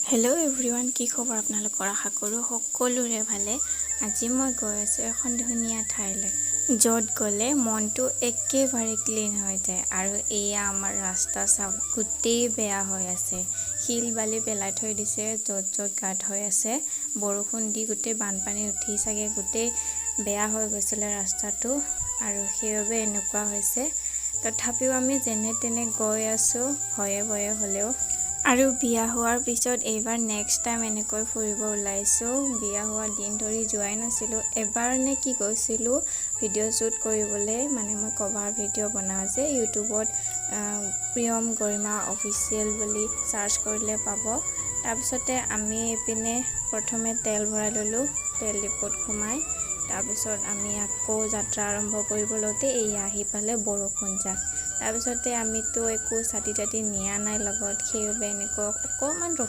Hello' everyone, কি খবৰ আপোনালোকৰ? আশা কৰোঁ সকলোৰে ভালে। আজি মই গৈ আছোঁ এখন ধুনীয়া ঠাইলৈ, য'ত গ'লে মনটো একেবাৰে ক্লিন হৈ যায়। আৰু এয়া আমাৰ ৰাস্তা চাওক, গোটেই বেয়া হৈ আছে। শিল বালি পেলাই থৈ দিছে য'ত য'ত গাঁত হৈ আছে। বৰষুণ দি গোটেই বানপানী উঠি চাগে গোটেই বেয়া হৈ গৈছিলে ৰাস্তাটো, আৰু সেইবাবে এনেকুৱা হৈছে। তথাপিও আমি যেনে তেনে গৈ আছোঁ, ভয়ে ভয়ে হ'লেও। আৰু বিয়া হোৱাৰ পিছত এইবাৰ নেক্সট টাইম এনেকৈ ফুৰিব ওলাইছোঁ। বিয়া হোৱা দিন ধৰি যোৱাই নাছিলোঁ। এবাৰ নে কি গৈছিলোঁ ভিডিঅ' শ্বুট কৰিবলৈ, মানে মই কভাৰ ভিডিঅ' বনাওঁ যে ইউটিউবত, প্ৰিয়ম গৰিমা অফিচিয়েল বুলি চাৰ্চ কৰিলে পাব। তাৰপিছতে আমি এইপিনে প্ৰথমে তেল ভৰাই ল'লোঁ, তেল ডিপুত সোমাই। তাৰপিছত আমি আকৌ যাত্ৰা আৰম্ভ কৰিব লওঁতে এয়া আহি পালে বৰষুণ যাক। তাৰপিছতে আমিতো একো ছাতি তাতি নিয়া নাই লগত, সেইবাবে এনেকৈ অকণমান